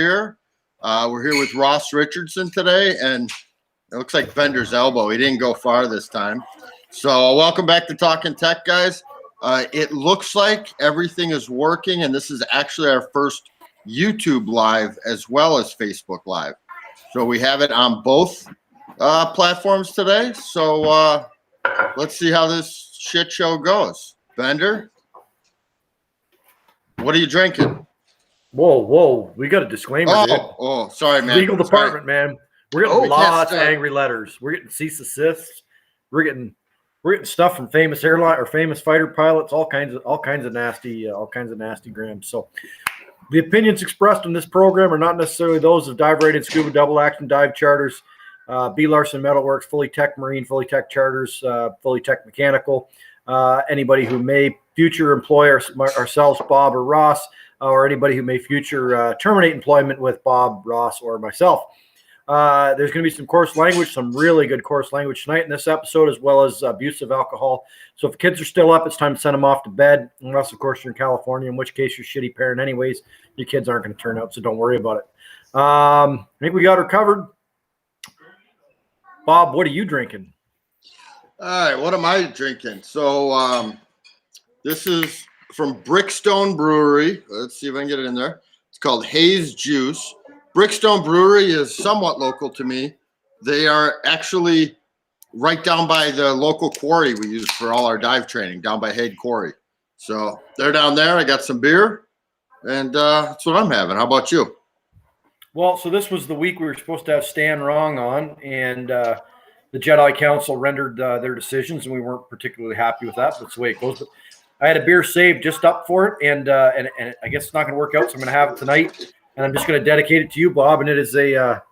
here. We're here with Ross Richardson today, and it looks like Bender's elbow. He didn't go far this time. So welcome back to Talkin Tek, guys. It looks like everything is working, and this is actually our first YouTube Live as well as Facebook Live. So we have it on both platforms today. So let's see how this shit show goes. Bender, what are you drinking? Whoa. We got a disclaimer, dude. Oh, sorry, man. Legal department, man. We're getting lots of angry letters. We're getting cease and desist. We're getting stuff from famous airline or famous fighter pilots, all kinds of nasty grams. So the opinions expressed in this program are not necessarily those of Dive Rated Scuba Double Action Dive Charters, B. Larson Metalworks, Fully Tech Marine, Fully Tech Charters, Fully Tech Mechanical, anybody who may future employ ourselves, Bob or Ross, or anybody who may future terminate employment with Bob, Ross, or myself. There's going to be some coarse language, some really good coarse language tonight in this episode, as well as abusive alcohol. So if kids are still up, it's time to send them off to bed, unless, of course, you're in California, in which case you're a shitty parent anyways. Your kids aren't going to turn out, so don't worry about it. I think we got her covered. Bob, what are you drinking? All right, what am I drinking? So this is from Brickstone Brewery. Let's see if I can get it in there. It's called Haze Juice. Brickstone Brewery is somewhat local to me. They are actually right down by the local quarry we use for all our dive training, down by Hague Quarry. So they're down there. I got some beer, and that's what I'm having. How about you? Well, so this was the week we were supposed to have Stan Wrong on, and the Jedi Council rendered their decisions, and we weren't particularly happy with that. That's the way it goes. But I had a beer saved just up for it, and I guess it's not going to work out, so I'm going to have it tonight. And I'm just going to dedicate it to you, Bob. And it is a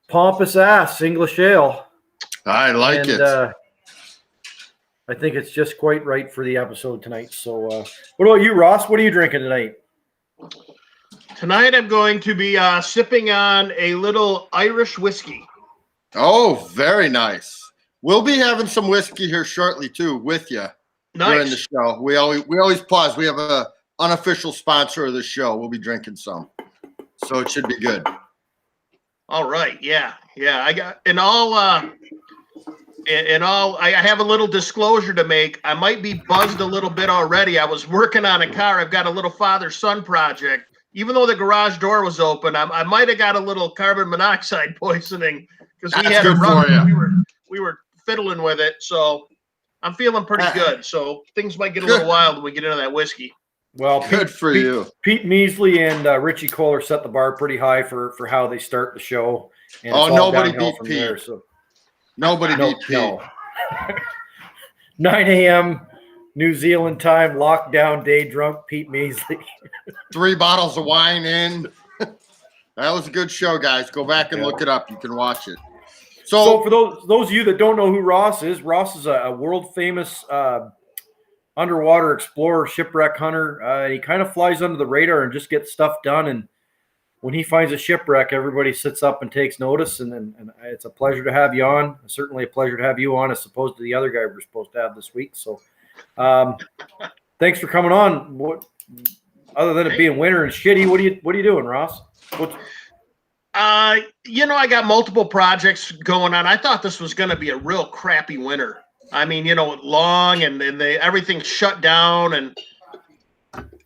pompous ass English ale. I like it. I think it's just quite right for the episode tonight. So what about you, Ross? What are you drinking tonight? Tonight I'm going to be sipping on a little Irish whiskey. Oh, very nice. We'll be having some whiskey here shortly, too, with you during the show. We always pause. We have a unofficial sponsor of the show. We'll be drinking some, so it should be good. All right, yeah. I got I have a little disclosure to make. I might be buzzed a little bit already. I was working on a car. I've got a little father-son project. Even though the garage door was open, I might have got a little carbon monoxide poisoning because we had a rough. We were fiddling with it, so I'm feeling pretty good. So things might get a little wild when we get into that whiskey. Well, good for you. Pete Measley and Richie Kohler set the bar pretty high for how they start the show. And nobody beat Pete. There, so. Nobody beat Pete. No. 9 a.m. New Zealand time, lockdown day drunk Pete Measley. 3 bottles of wine in. That was a good show, guys. Go back and look it up. You can watch it. So for those of you that don't know who Ross is a world famous underwater explorer, shipwreck hunter. He kind of flies under the radar and just gets stuff done. And when he finds a shipwreck, everybody sits up and takes notice. And it's a pleasure to have you on. Certainly a pleasure to have you on as opposed to the other guy we're supposed to have this week. So thanks for coming on. What, other than it being winter and shitty, what are you doing, Ross? I got multiple projects going on. I thought this was going to be a real crappy winter. I mean, long and everything's shut down,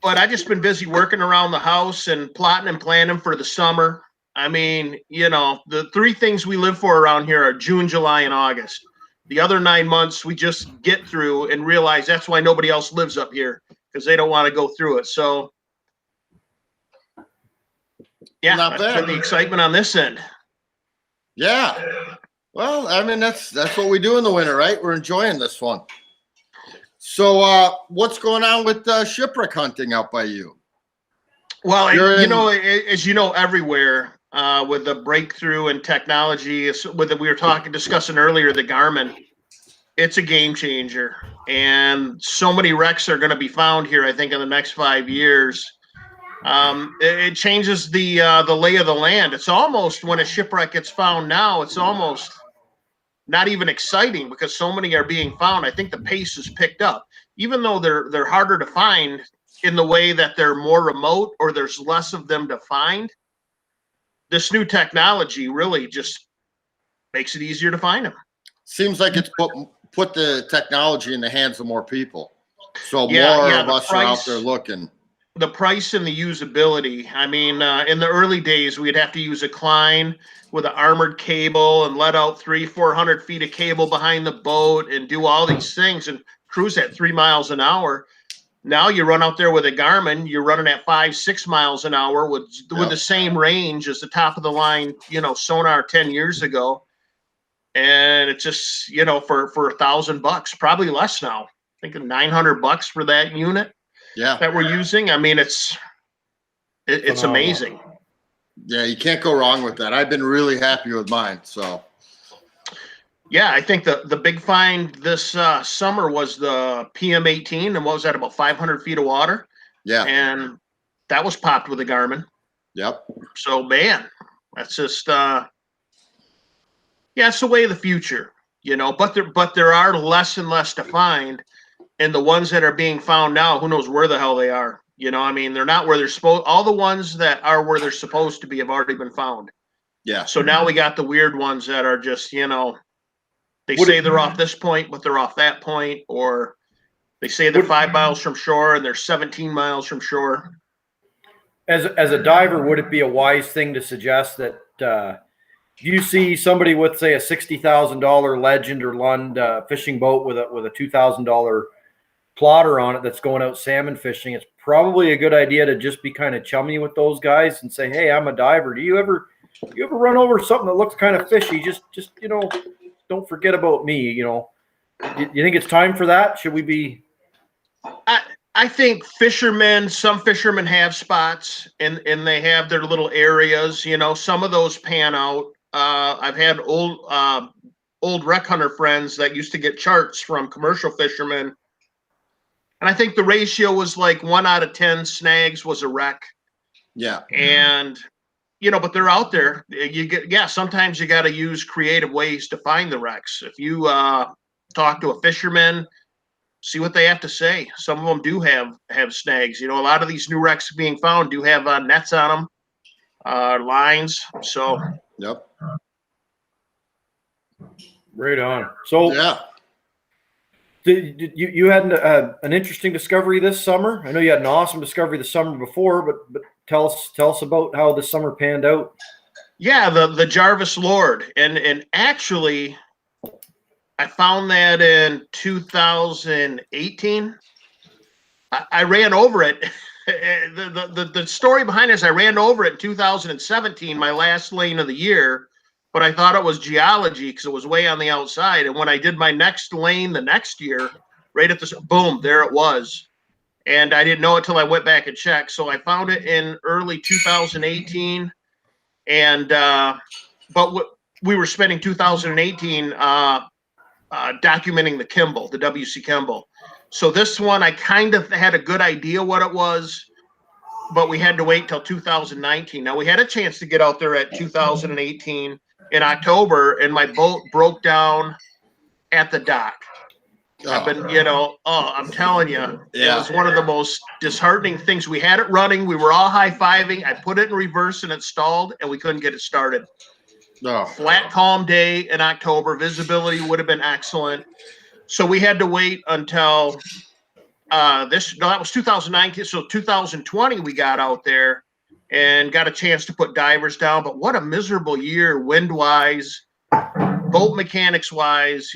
but I just been busy working around the house and plotting and planning for the summer. I mean, the 3 things we live for around here are June, July, and August. The other 9 months we just get through and realize that's why nobody else lives up here, because they don't want to go through it. So, yeah, that's been the excitement on this end. Yeah. Well, I mean, that's what we do in the winter, right? We're enjoying this one. So what's going on with shipwreck hunting out by you? Well, as you know, everywhere with the breakthrough in technology, we were discussing earlier, the Garmin, it's a game changer. And so many wrecks are going to be found here, I think, in the next 5 years. It changes the lay of the land. It's almost, when a shipwreck gets found now, it's almost not even exciting because so many are being found. I think the pace has picked up, even though they're harder to find. in the way that they're more remote or there's less of them to find. This new technology really just makes it easier to find them. Seems like it's put the technology in the hands of more people. So more of us are out there looking. The price and the usability. I mean, in the early days, we'd have to use a Klein with an armored cable and let out 300-400 feet of cable behind the boat and do all these things and cruise at 3 miles an hour. Now you run out there with a Garmin, you're running at 5-6 miles an hour with the same range as the top of the line, sonar 10 years ago. And it's just, for $1,000, probably less now. I think $900 for that unit. Yeah, that we're using. I mean, it's amazing. Yeah, you can't go wrong with that. I've been really happy with mine. So, yeah, I think the big find this summer was the PM18, and what was that, about 500 feet of water? Yeah, and that was popped with a Garmin. Yep. So, man, that's just it's the way of the future, But there are less and less to find. And the ones that are being found now, who knows where the hell they are? I mean, they're not where they're supposed. All the ones that are where they're supposed to be have already been found. Yeah. So now we got the weird ones that are just, they say they're off this point, but they're off that point, or they say they're 5 miles from shore and they're 17 miles from shore. As a diver, would it be a wise thing to suggest that you see somebody with, say, a $60,000 Legend or Lund fishing boat with a $2,000 plotter on it that's going out salmon fishing? It's probably a good idea to just be kind of chummy with those guys and say, "Hey, I'm a diver. Do you ever run over something that looks kind of fishy? Just don't forget about me." You think it's time for that? Should we be? I think some fishermen have spots and they have their little areas. Some of those pan out. I've had old wreck hunter friends that used to get charts from commercial fishermen. And I think the ratio was like 1 out of 10 snags was a wreck. Yeah. And, but they're out there. Sometimes you got to use creative ways to find the wrecks. If you talk to a fisherman, see what they have to say. Some of them do have snags. A lot of these new wrecks being found do have nets on them, lines. So. Yep. Right on. So. Yeah. You had an interesting discovery this summer. I know you had an awesome discovery the summer before, but tell us about how the summer panned out. Yeah, the Jarvis Lord, and actually, I found that in 2018. I ran over it. The story behind it is I ran over it in 2017, my last lane of the year. But I thought it was geology because it was way on the outside. And when I did my next lane the next year, right at the boom, there it was. And I didn't know it till I went back and checked. So I found it in early 2018. And but we were spending 2018 documenting the Kimball, the WC Kimball. So this one, I kind of had a good idea what it was, but we had to wait till 2019. Now we had a chance to get out there at 2018. In October, and my boat broke down at the dock. I've been, I'm telling you, It was one of the most disheartening things. We had it running. We were all high-fiving. I put it in reverse and it stalled, and we couldn't get it started. No. Flat, calm day in October. Visibility would have been excellent. So we had to wait until that was 2019. So 2020, we got out there and got a chance to put divers down. But what a miserable year, wind-wise, boat mechanics-wise,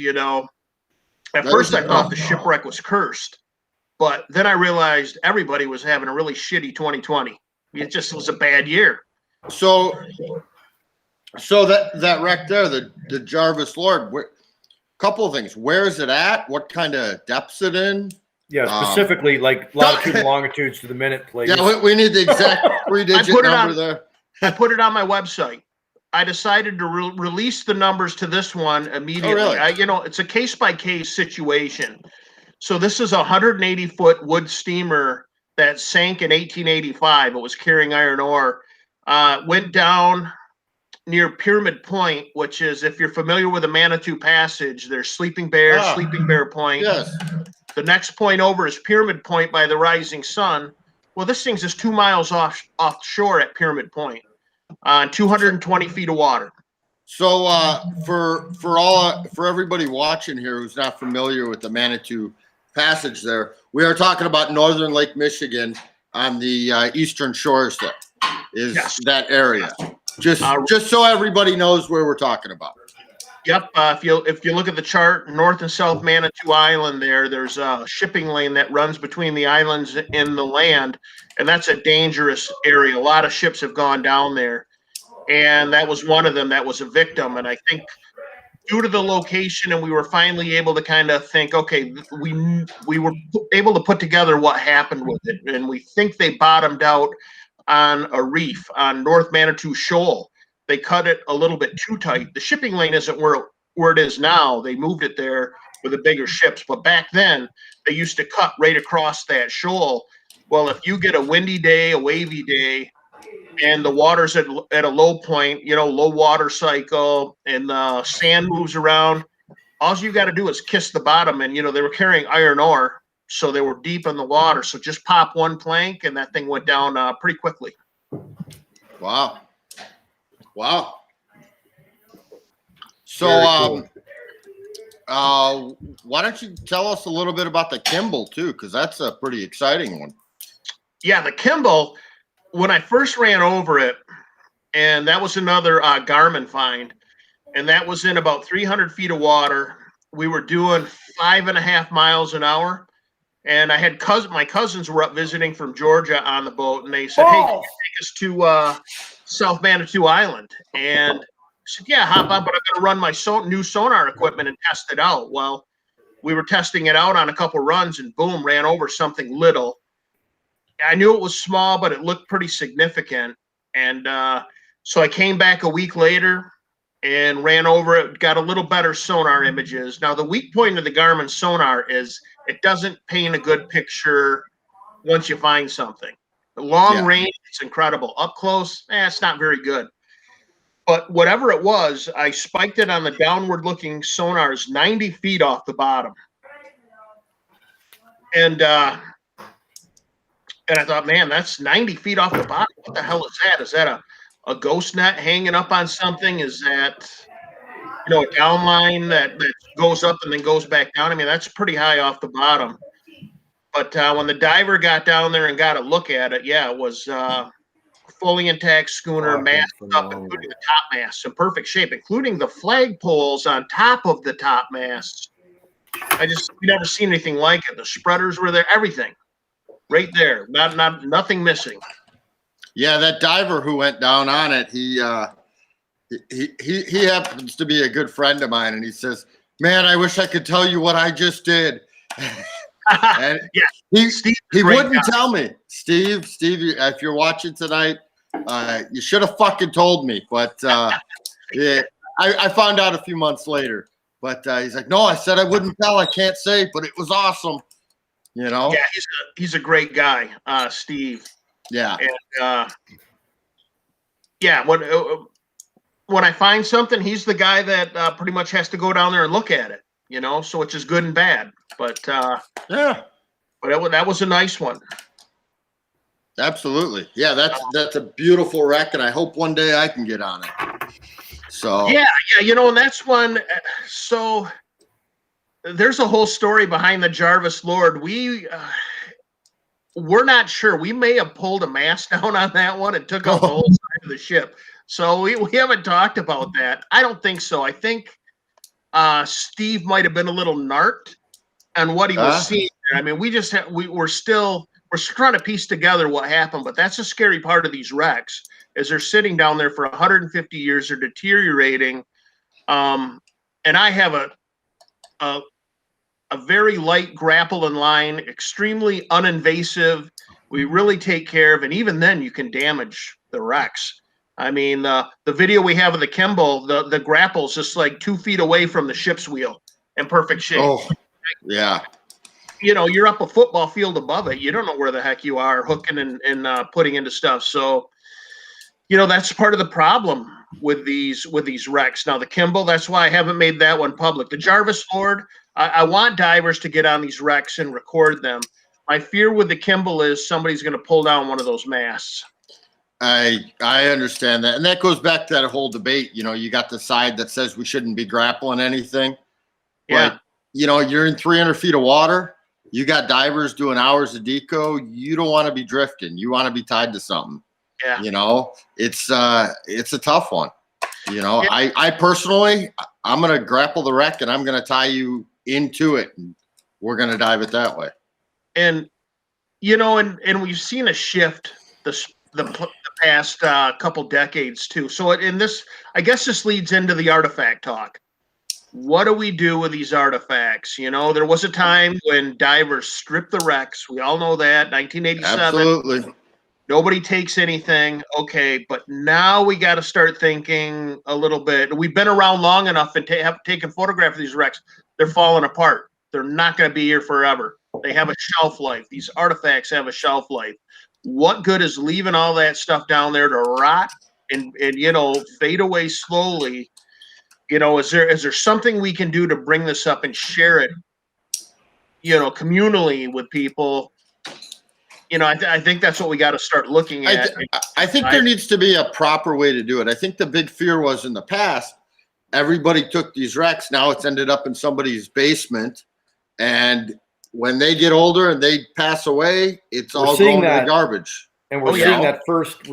At first, I thought the shipwreck was cursed. But then I realized everybody was having a really shitty 2020. It just was a bad year. So that wreck there, the Jarvis Lord, couple of things. Where is it at? What kind of depth's it in? Yeah, specifically like latitude and longitudes to the minute, please. Yeah, we need the exact 3-digit number there. I put it on my website. I decided to release the numbers to this one immediately. Oh, really? It's a case-by-case situation. So this is a 180-foot wood steamer that sank in 1885. It was carrying iron ore. Went down near Pyramid Point, which is, if you're familiar with the Manitou Passage, there's Sleeping Bear Point. Yes. The next point over is Pyramid Point by the Rising Sun. Well, this thing's just 2 miles offshore at Pyramid Point on 220 feet of water. So for everybody watching here who's not familiar with the Manitou Passage there, we are talking about northern Lake Michigan on the eastern shores there is that area. Just so everybody knows where we're talking about. Yep. If you look at the chart, North and South Manitou Island there's a shipping lane that runs between the islands and the land, and that's a dangerous area. A lot of ships have gone down there, and that was one of them that was a victim. And I think due to the location, and we were finally able to kind of think, okay, we were able to put together what happened with it, and we think they bottomed out on a reef on North Manitou Shoal. They cut it a little bit too tight. The shipping lane isn't where it is now. They moved it there with the bigger ships, but back then they used to cut right across that shoal. Well, if you get a windy day, a wavy day, and the water's at a low point, low water cycle, and the sand moves around, all you got to do is kiss the bottom. And, they were carrying iron ore, so they were deep in the water. So just pop one plank, and that thing went down pretty quickly. Wow. So, why don't you tell us a little bit about the Kimball, too, because that's a pretty exciting one. Yeah, the Kimball, when I first ran over it, and that was another Garmin find, and that was in about 300 feet of water. We were doing 5.5 miles an hour, and I had my cousins were up visiting from Georgia on the boat, and they said, "Hey, can you take us to South Manitou Island?" And I said, "Yeah, hop on, but I'm going to run my new sonar equipment and test it out." Well, we were testing it out on a couple runs, and boom, ran over something little. I knew it was small, but it looked pretty significant. And so I came back a week later and ran over it, got a little better sonar images. Now, the weak point of the Garmin sonar is it doesn't paint a good picture once you find something. The long range, it's incredible. Up close, it's not very good. But whatever it was, I spiked it on the downward-looking sonars 90 feet off the bottom. And I thought, man, that's 90 feet off the bottom. What the hell is that? Is that a ghost net hanging up on something? Is that, a downline that goes up and then goes back down? I mean, that's pretty high off the bottom. But when the diver got down there and got a look at it, it was fully intact schooner, mast up, including the top mast, in perfect shape, including the flagpoles on top of the top mast. We never seen anything like it. The spreaders were there, everything. Right there, nothing missing. Yeah, that diver who went down on it, he happens to be a good friend of mine, and he says, "Man, I wish I could tell you what I just did." And he wouldn't tell me. Steve, if you're watching tonight, you should have fucking told me. But I found out a few months later. But he's like, "No, I said I wouldn't tell. I can't say, but it was awesome." Yeah, he's a great guy, Steve. Yeah. And when I find something, he's the guy that pretty much has to go down there and look at it, so it's just good and bad. But but that was a nice one. Absolutely. Yeah, that's a beautiful wreck, and I hope one day I can get on it. So yeah, and that's one. So there's a whole story behind the Jarvis Lord. We're not sure. We may have pulled a mast down on that one and took out the whole side of the ship. So we haven't talked about that. I don't think so. I think Steve might have been a little narked on what he was seeing. I mean, we're still trying to piece together what happened, but that's a scary part of these wrecks is they're sitting down there for 150 years. They're deteriorating. And I have a very light grapple and line, extremely uninvasive. We really take care of, and even then you can damage the wrecks. I mean, the video we have of the Kimball, the grapple's just like 2 feet away from the ship's wheel in perfect shape. Oh, yeah. You're up a football field above it. You don't know where the heck you are hooking and putting into stuff. So, that's part of the problem with these wrecks. Now, the Kimball, that's why I haven't made that one public. The Jarvis Lord, I want divers to get on these wrecks and record them. My fear with the Kimball is somebody's going to pull down one of those masts. I understand that. And that goes back to that whole debate. You know, you got the side that says we shouldn't be grappling anything. Yeah. But, you know, you're in 300 feet of water. You got divers doing hours of deco. You don't want to be drifting. You want to be tied to something. Yeah. You know, it's a tough one. You know, Yeah. I personally, I'm going to grapple the wreck and I'm going to tie you into it. And we're going to dive it that way. And, you know, and we've seen a shift the past couple decades too. So in this, I guess this leads into the artifact talk. What do we do with these artifacts? You know, there was a time when divers stripped the wrecks. We all know that, 1987. Absolutely. Nobody takes anything. Okay, but now we got to start thinking a little bit. We've been around long enough and have taken photographs of these wrecks. They're falling apart. They're not going to be here forever. They have a shelf life. These artifacts have a shelf life. What good is leaving all that stuff down there to rot and you know, fade away slowly? You know, is there something we can do to bring this up and share it, you know, communally with people? You know, I think that's what we got to start looking at. I think there needs to be a proper way to do it. I think the big fear was in the past, everybody took these wrecks. Now it's ended up in somebody's basement. And when they get older and they pass away, it's all going to the garbage. And we're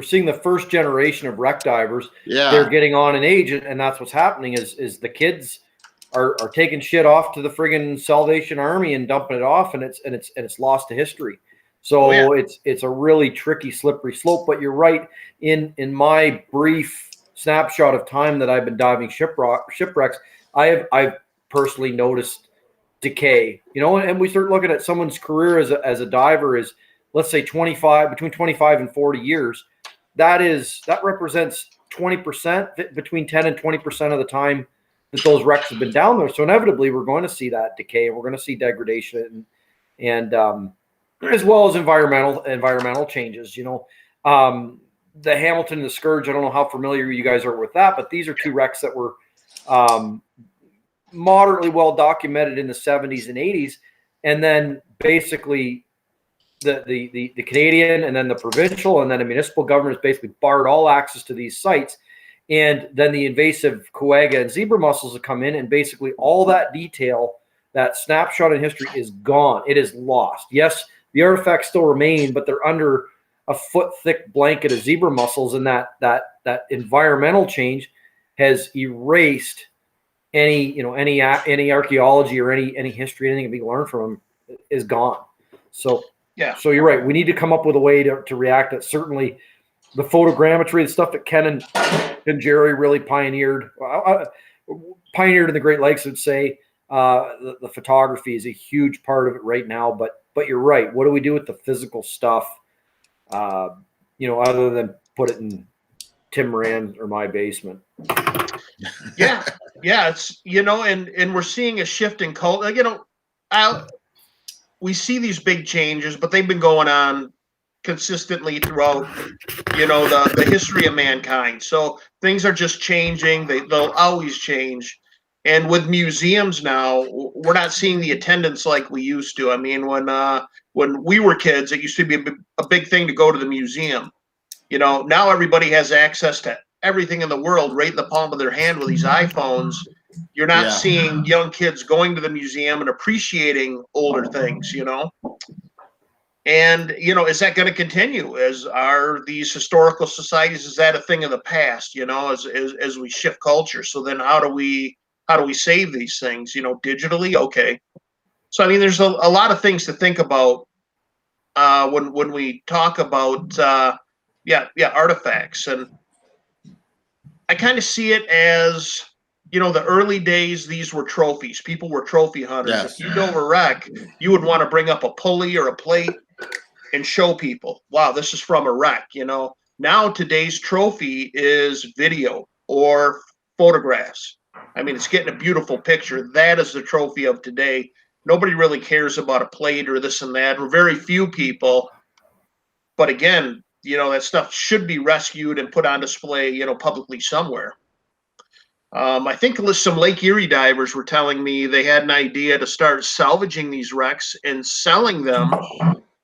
seeing the first generation of wreck divers. Yeah. They're getting on in age, and that's what's happening is the kids are taking shit off to the friggin' Salvation Army and dumping it off, and it's lost to history. So it's a really tricky, slippery slope. But you're right. In my brief snapshot of time that I've been diving shipwrecks, I've personally noticed decay. You know, and we start looking at someone's career as a diver is, let's say between 25 and 40 years. That represents 20%, between 10 and 20% of the time that those wrecks have been down there. So inevitably, we're going to see that decay, and we're going to see degradation, and as well as environmental changes. You know, the Hamilton and the Scourge. I don't know how familiar you guys are with that, but these are two wrecks that were moderately well documented in the 70s and 80s, and then basically the Canadian and then the provincial and then the municipal governments basically barred all access to these sites. And then the invasive coaga and zebra mussels have come in, and basically all that detail, that snapshot in history is gone. It is lost. Yes, the artifacts still remain, but they're under a foot-thick blanket of zebra mussels, and that environmental change has erased any archaeology or any history, anything that we learned from them is gone. So so you're right. We need to come up with a way to react. That certainly the photogrammetry, the stuff that Ken and Jerry really pioneered in the Great Lakes, would say the photography is a huge part of it right now. But you're right. What do we do with the physical stuff? You know, other than put it in Tim Moran or my basement. Yeah, it's, you know, and we're seeing a shift in culture. You know, we see these big changes, but they've been going on consistently throughout, you know, the history of mankind. So things are just changing. They'll always change. And with museums now, we're not seeing the attendance like we used to. I mean, when we were kids, it used to be a big thing to go to the museum. You know, now everybody has access to everything in the world right in the palm of their hand with these iPhones. You're not seeing young kids going to the museum and appreciating older things, you know. And, you know, is that going to continue? Are these historical societies, is that a thing of the past, you know, as we shift culture? So then how do we save these things, you know, digitally? Okay. So, I mean, there's a lot of things to think about when we talk about, artifacts. And I kind of see it as, you know, the early days, these were trophies. People were trophy hunters. Yes. If you dove a wreck, you would want to bring up a pulley or a plate and show people, wow, this is from a wreck, you know. Now today's trophy is video or photographs. I mean, it's getting a beautiful picture. That is the trophy of today. Nobody really cares about a plate or this and that, or very few people. But again, you know, that stuff should be rescued and put on display, you know, publicly somewhere. I think some Lake Erie divers were telling me they had an idea to start salvaging these wrecks and selling them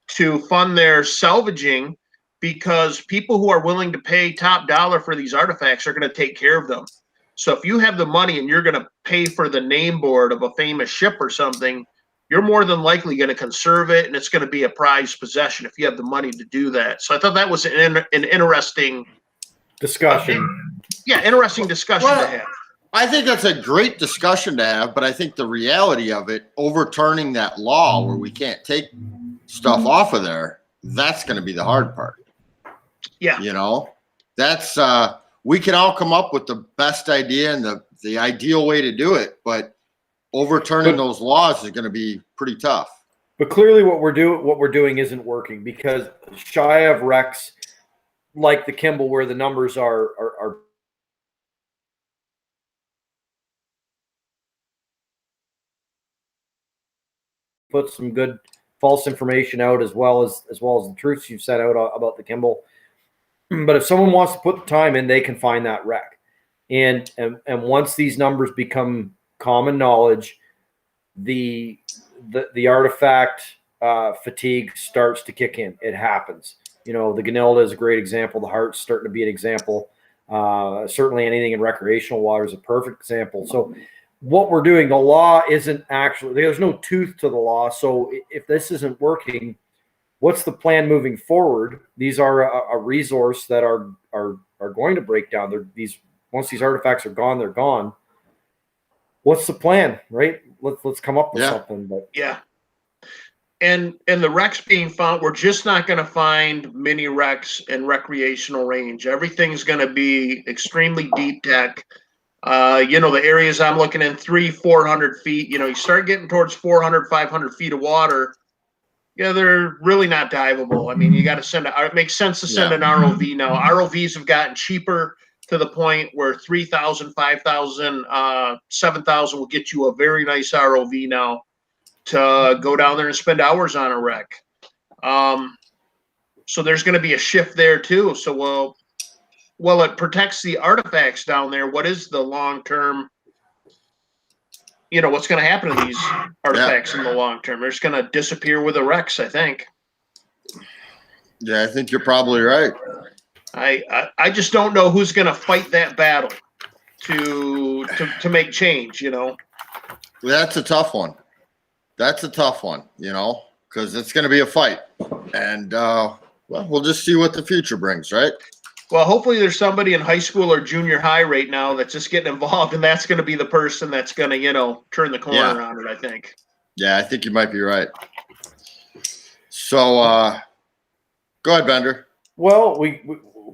to fund their salvaging, because people who are willing to pay top dollar for these artifacts are going to take care of them. So if you have the money and you're going to pay for the name board of a famous ship or something, you're more than likely going to conserve it, and it's going to be a prized possession if you have the money to do that. So I thought that was an interesting discussion. Interesting discussion to have. I think that's a great discussion to have, but I think the reality of it, overturning that law where we can't take stuff off of there, that's going to be the hard part. Yeah. You know, that's, we can all come up with the best idea and the ideal way to do it, but overturning those laws is going to be pretty tough. But clearly what we're doing isn't working, because shy of wrecks like the Kimball, where the numbers are put some good false information out, as well as the truths you've set out about the Kimball. But if someone wants to put the time in, they can find that wreck. And once these numbers become common knowledge, the artifact fatigue starts to kick in. It happens. You know, the Ganelda is a great example. The Heart's starting to be an example. Certainly anything in recreational water is a perfect example. So what we're doing, the law isn't actually, there's no tooth to the law. So if this isn't working, what's the plan moving forward? These are a resource that are going to break down. Once these artifacts are gone, they're gone. What's the plan, right? Let's come up with something. But yeah. And the wrecks being found, we're just not going to find mini wrecks in recreational range. Everything's going to be extremely deep tech. You know, the areas I'm looking in 300-400 feet, you know, you start getting towards 400-500 feet of water. Yeah, they're really not diveable. I mean, you got to it makes sense to send an ROV now. ROVs have gotten cheaper to the point where 3,000, 5,000, 7,000 will get you a very nice ROV now to go down there and spend hours on a wreck. So there's going to be a shift there too. So, well, it protects the artifacts down there. What is the long-term, you know, what's going to happen to these artifacts in the long term? They're just going to disappear with the wrecks, I think. Yeah, I think you're probably right. I just don't know who's going to fight that battle to make change, you know. That's a tough one. That's a tough one, you know, because it's going to be a fight. And, well, we'll just see what the future brings, right? Well, hopefully there's somebody in high school or junior high right now that's just getting involved, and that's going to be the person that's going to, you know, turn the corner on it, I think. Yeah, I think you might be right. So, go ahead, Bender. Well,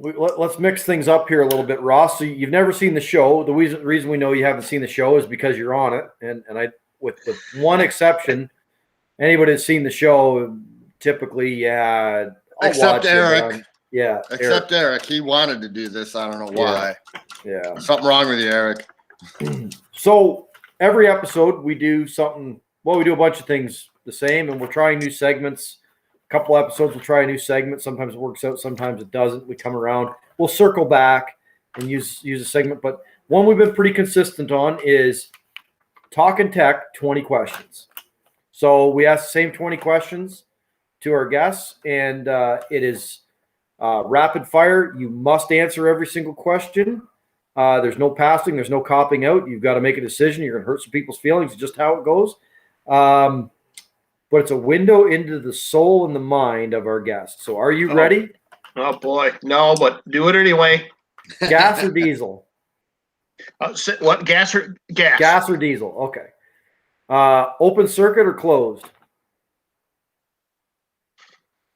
let's mix things up here a little bit, Ross. So you've never seen the show. The reason we know you haven't seen the show is because you're on it. And I, with one exception, anybody that's seen the show, typically, except Eric. Yeah. Except Eric. He wanted to do this. I don't know why. Yeah. Something wrong with you, Eric. So every episode we do something. Well, we do a bunch of things the same, and we're trying new segments. A couple episodes we'll try a new segment. Sometimes it works out, sometimes it doesn't. We come around. We'll circle back and use a segment. But one we've been pretty consistent on is Talkin Tek 20 questions. So we ask the same 20 questions to our guests, and it is rapid fire. You must answer every single question. There's no passing. There's no copping out. You've got to make a decision. You're going to hurt some people's feelings. It's just how it goes. But it's a window into the soul and the mind of our guests. So are you ready? Oh, boy. No, but do it anyway. Gas or diesel? What? Gas or gas? Gas or diesel. Okay. Open circuit or closed?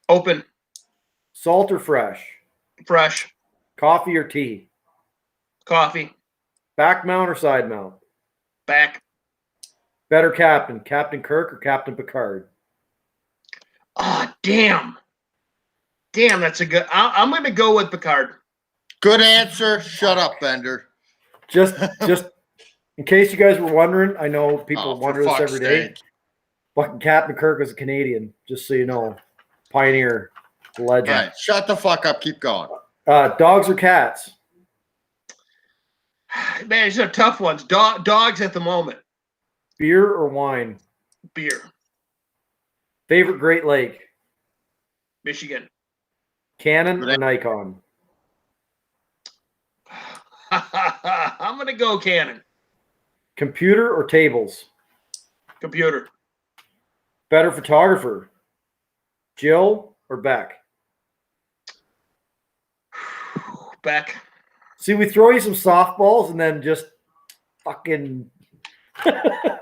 Open. Salt or fresh? Fresh. Coffee or tea? Coffee. Back mount or side mount? Back. Better captain, Captain Kirk or Captain Picard? Oh, damn. Damn, that's a good. I'm going to go with Picard. Good answer. Shut up, Bender. Just in case you guys were wondering, I know people wonder this every day. Fucking Captain Kirk is a Canadian, just so you know. Pioneer, legend. All right, shut the fuck up. Keep going. Dogs or cats? Man, these are tough ones. Dogs at the moment. Beer or wine? Beer. Favorite Great Lake? Michigan. Canon or Nikon? I'm going to go Canon. Computer or tables? Computer. Better photographer? Jill or Beck? Beck. See, we throw you some softballs and then just fucking.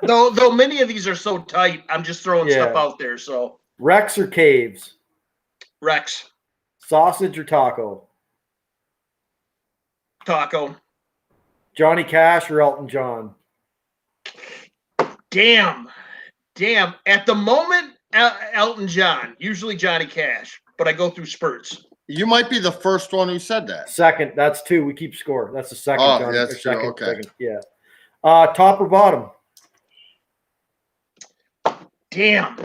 though many of these are so tight, I'm just throwing stuff out there. So Rex or Caves? Rex. Sausage or taco? Taco. Johnny Cash or Elton John? Damn. At the moment, Elton John. Usually Johnny Cash, but I go through spurts. You might be the first one who said that. Second. That's two. We keep score. That's the second. Oh, Johnny, that's true. Okay. Second. Yeah. Top or bottom? Damn.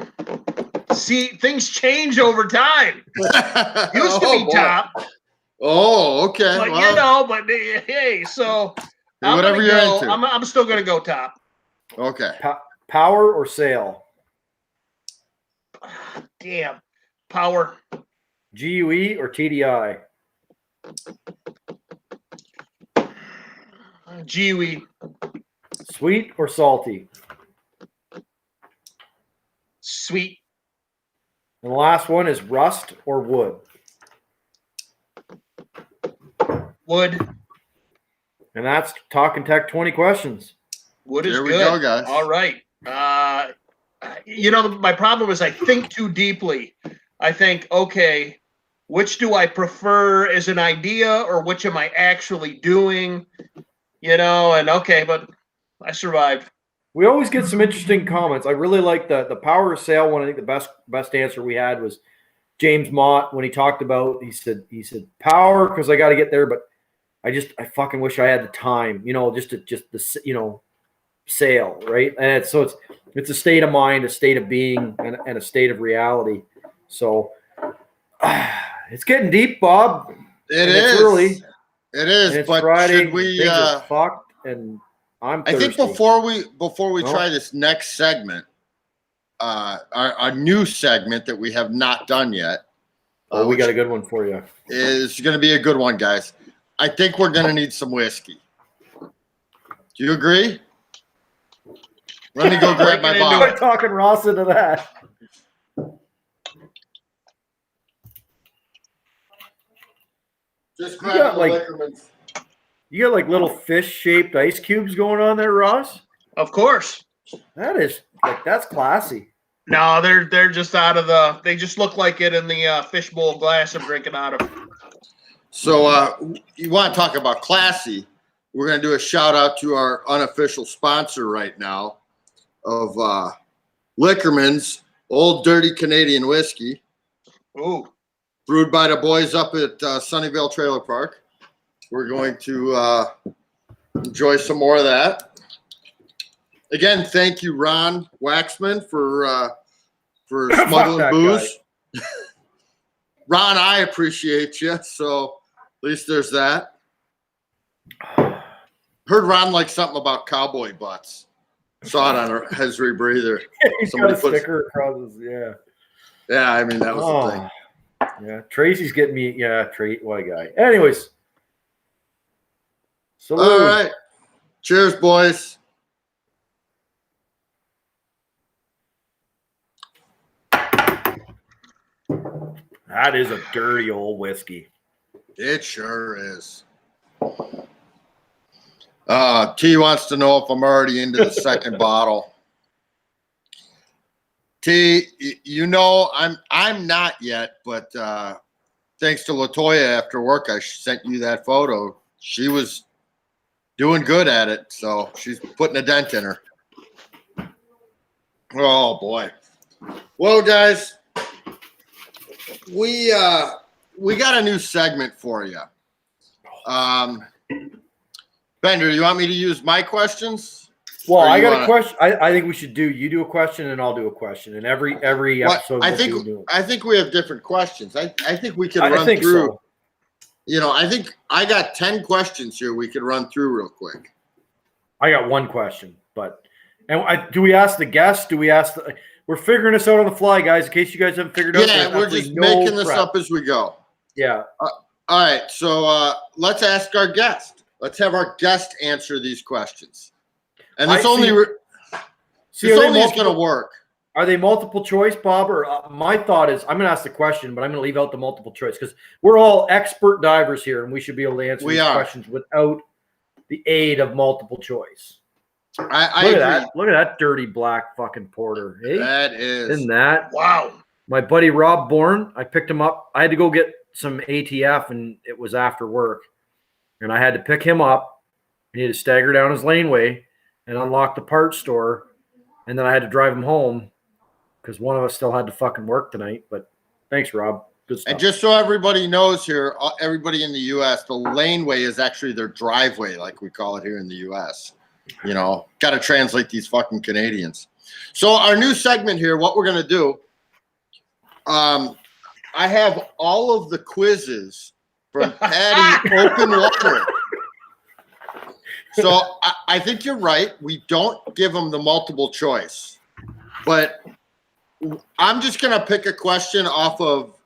See, things change over time. Used to be boy. top. Oh, okay. But Well, hey, so whatever you're into. I'm still gonna go top. Okay. Power or sail? Damn. Power. GUE or TDI? GUE. Sweet or salty? Sweet. And the last one is rust or wood? Wood. And that's Talkin Tek 20 questions. Wood is Here we good. go, guys. All right. My problem is I think too deeply. I think, okay, which do I prefer as an idea or which am I actually doing? And okay, but I survived. We always get some interesting comments. I really like the power of sail one. I think the best answer we had was James Mott when he talked about, he said power because I got to get there, but I fucking wish I had the time, just the sail, right? And it's a state of mind, a state of being, and a state of reality. So it's getting deep, Bob. It's early. It is. And it's but Friday. Should we? Things are fucked, and I'm thirsty. I think before we try this next segment, our new segment that we have not done yet. We got a good one for you. Is going to be a good one, guys. I think we're going to need some whiskey. Do you agree? Let me go grab my bottle. We're talking Ross into that. Just grab the Lickermans. You got like little fish-shaped ice cubes going on there, Ross? Of course. That's classy. No, they're just they just look like it in the fishbowl glass I'm drinking out of. So you want to talk about classy? We're going to do a shout out to our unofficial sponsor right now of Lickerman's Old Dirty Canadian Whiskey. Ooh. Brewed by the boys up at Sunnyvale Trailer Park. We're going to enjoy some more of that. Again, thank you, Ron Waxman, for smuggling booze. Ron, I appreciate you. So at least there's that. Heard Ron like something about cowboy butts. Saw it on his rebreather. He's got a sticker across his, Yeah, I mean, that was the thing. Yeah, Tracy's getting me. Yeah, what a guy. Anyways. Salute. All right. Cheers, boys. That is a dirty old whiskey. It sure is. T wants to know if I'm already into the second bottle. T, I'm not yet, but thanks to LaToya after work, I sent you that photo. She was doing good at it, so she's putting a dent in her. Oh boy. Well, guys, we got a new segment for you. Bender, you want me to use my questions? Well, I got a question. I think we should you do a question and I'll do a question. And every episode. I think we have different questions. I think we can run through. So. I think I got 10 questions here we could run through real quick. I got one question, do we ask the guests? We're figuring this out on the fly, guys, in case you guys haven't figured out. Yeah, we're just making this up as we go. Yeah. All right, so let's ask our guest. Let's have our guest answer these questions. And this only is going to work. Are they multiple choice, Bob? Or my thought is I'm going to ask the question, but I'm going to leave out the multiple choice because we're all expert divers here, and we should be able to answer these questions without the aid of multiple choice. I look agree. at that! Look at that dirty black fucking porter. Hey? That is. Isn't that? Wow. My buddy Rob Bourne, I picked him up. I had to go get some ATF, and it was after work, and I had to pick him up. He had to stagger down his laneway and unlock the parts store, and then I had to drive him home because one of us still had to fucking work tonight. But thanks, Rob. Good stuff. And just so everybody knows here, everybody in the U.S., the laneway is actually their driveway, like we call it here in the U.S. Got to translate these fucking Canadians. So our new segment here, what we're going to do, I have all of the quizzes from Patty Open Water. So I think you're right. We don't give them the multiple choice. But I'm just going to pick a question off of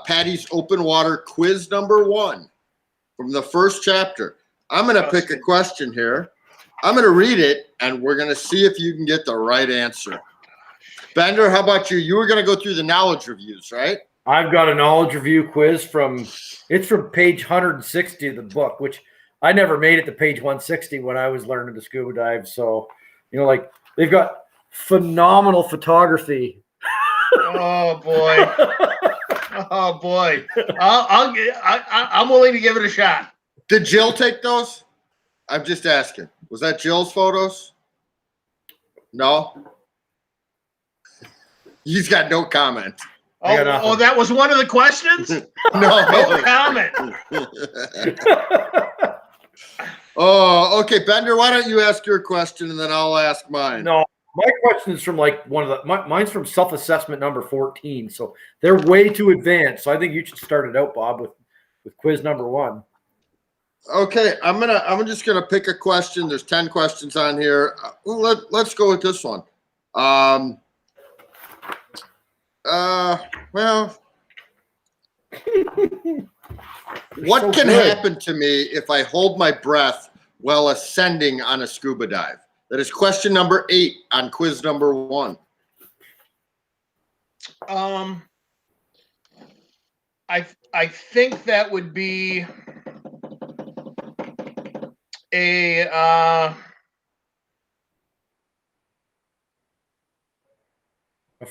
Patty's Open Water quiz number 1 from the first chapter. I'm going to pick a question here. I'm going to read it, and we're going to see if you can get the right answer. Bender, how about you? You were going to go through the knowledge reviews, right? I've got a knowledge review quiz from page 160 of the book, which I never made it to page 160 when I was learning to scuba dive. So, they've got phenomenal photography. Oh boy. Oh boy. I'm willing to give it a shot. Did Jill take those? I'm just asking. Was that Jill's photos? No? He's got no comment. Oh, that was one of the questions? No comment. Oh, okay. Bender, why don't you ask your question and then I'll ask mine? No, my question is from mine's from self-assessment number 14. So they're way too advanced. So I think you should start it out, Bob, with quiz number 1. Okay, I'm just gonna pick a question. There's 10 questions on here. Let's go with this one. Well, what can happen to me if I hold my breath while ascending on a scuba dive? That is question number 8 on quiz number 1. I think that would be a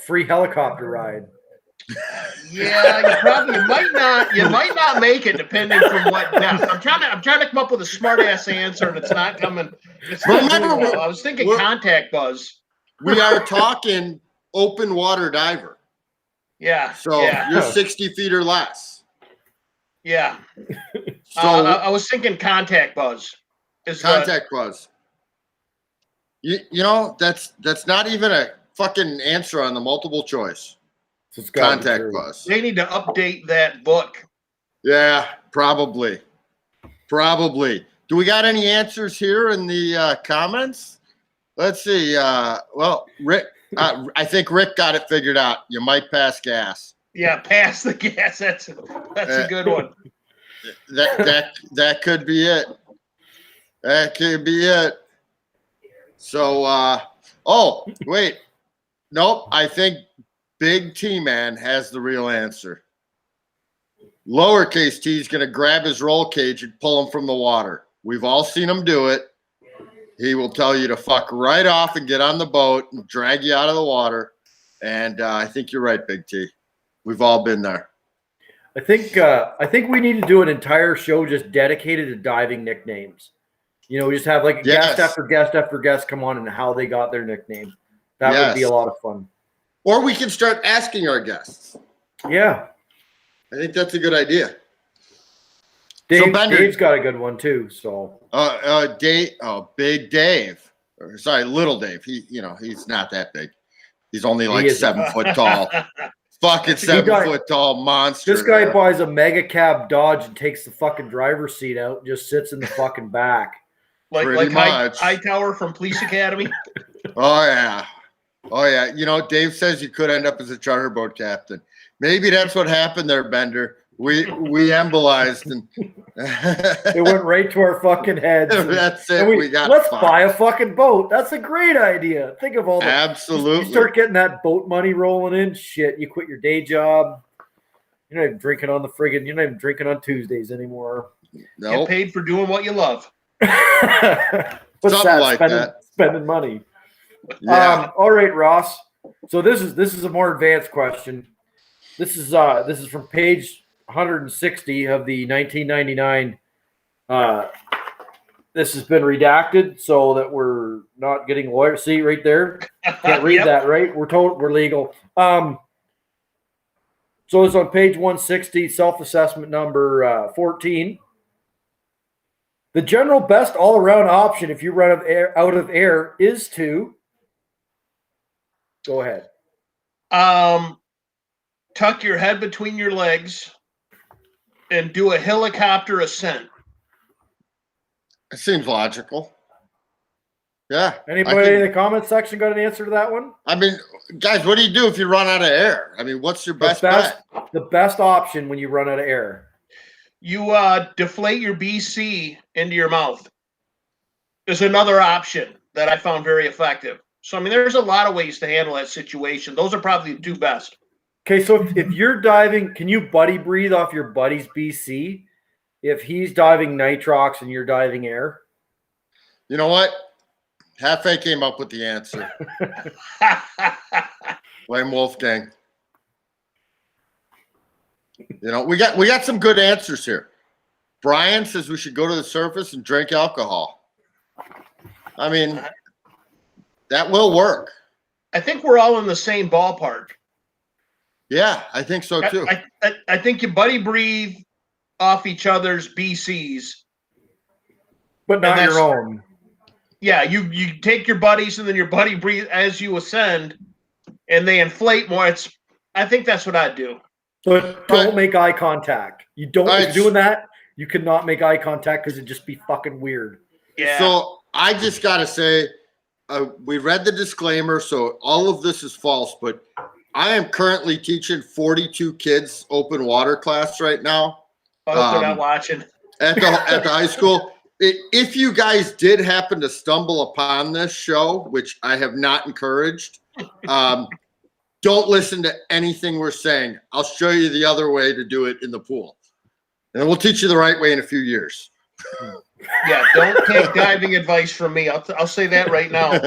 free helicopter ride. Yeah, you might not make it depending from what depth. I'm trying to come up with a smart ass answer, and it's not coming. Well. I was thinking contact buzz. We are talking open water diver. Yeah. So you're 60 feet or less. Yeah. So I was thinking contact buzz. Contact buzz. That's not even a fucking answer on the multiple choice. So it's contact buzz. They need to update that book. Yeah, probably. Do we got any answers here in the comments? Let's see. Well, Rick, I think Rick got it figured out. You might pass gas. Yeah, pass the gas. That's a good one. That could be it. That could be it. So, oh, wait. Nope, I think Big T-Man has the real answer. Lowercase t is going to grab his roll cage and pull him from the water. We've all seen him do it. He will tell you to fuck right off and get on the boat and drag you out of the water. And I think you're right, Big T. We've all been there. I think we need to do an entire show just dedicated to diving nicknames. We just have like guest after guest after guest come on and how they got their nickname. That would be a lot of fun. Or we can start asking our guests. Yeah. I think that's a good idea. Dave's got a good one too. So Big Dave. Sorry, little Dave. He's not that big. He's only like 7 foot tall. fucking 7-foot tall monster. This guy buys a mega cab Dodge and takes the fucking driver's seat out and just sits in the fucking back. Like Hightower from Police Academy. Oh yeah. Oh yeah. You know, Dave says you could end up as a charter boat captain. Maybe that's what happened there, Bender. We embolized and it went right to our fucking heads. That's it. Let's buy a fucking boat. That's a great idea. Think of all the absolutely. You start getting that boat money rolling in. Shit, you quit your day job. You're not even drinking on you're not even drinking on Tuesdays anymore. Nope. Get paid for doing what you love. What's something like that? Spending money. Yeah. All right, Ross. So this is a more advanced question. This is from page 160 of the 1999. This has been redacted so that we're not getting lawyer. See right there, can't read that, right? We're told we're legal. So it's on page 160, self-assessment number 14. The general best all-around option if you run out of air is to go ahead. Tuck your head between your legs and do a helicopter ascent. It seems logical. Yeah. Anybody in the comment section got an answer to that one? I mean, guys, what do you do if you run out of air? I mean, what's your best bet? The best option when you run out of air. You deflate your BC into your mouth. There's another option that I found very effective. So, I mean, there's a lot of ways to handle that situation. Those are probably the two best. Okay, so if you're diving, can you buddy breathe off your buddy's BC if he's diving nitrox and you're diving air? You know what? Half-A came up with the answer. Blame Wolfgang. You know, we got some good answers here. Brian says we should go to the surface and drink alcohol. I mean, that will work. I think we're all in the same ballpark. Yeah, I think so too. I think you buddy breathe off each other's BCs. But not your own. Yeah, you take your buddies and then your buddy breathe as you ascend and they inflate more. I think that's what I'd do. But don't make eye contact. If you're doing that, you cannot make eye contact because it'd just be fucking weird. Yeah. So I just got to say, we read the disclaimer, so all of this is false, but I am currently teaching 42 kids open water class right now. I hope they're not watching. At the high school. If you guys did happen to stumble upon this show, which I have not encouraged, don't listen to anything we're saying. I'll show you the other way to do it in the pool. And we'll teach you the right way in a few years. Yeah, don't take diving advice from me. I'll say that right now.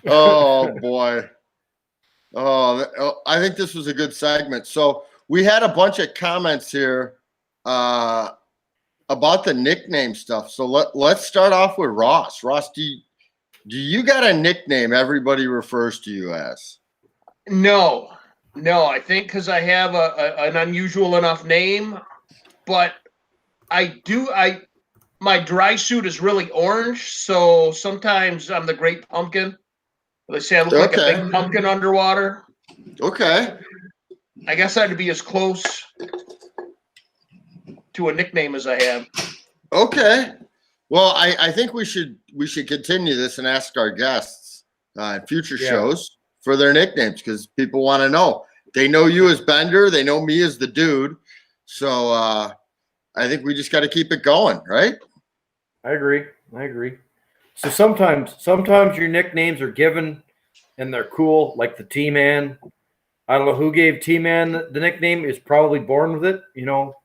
Oh, boy. Oh, I think this was a good segment. So we had a bunch of comments here about the nickname stuff. So let's start off with Ross. Ross, do you got a nickname everybody refers to you as? No. I think because I have an unusual enough name, but my dry suit is really orange, so sometimes I'm the Great Pumpkin. They say I look like a big pumpkin underwater. Okay. I guess I'd be as close to a nickname as I have. Okay. Well, I think we should continue this and ask our guests in future shows for their nicknames because people want to know. They know you as Bender. They know me as the dude. So I think we just got to keep it going, right? I agree. So sometimes your nicknames are given and they're cool, like the T-Man. I don't know who gave T-Man the nickname. Is probably born with it, you know.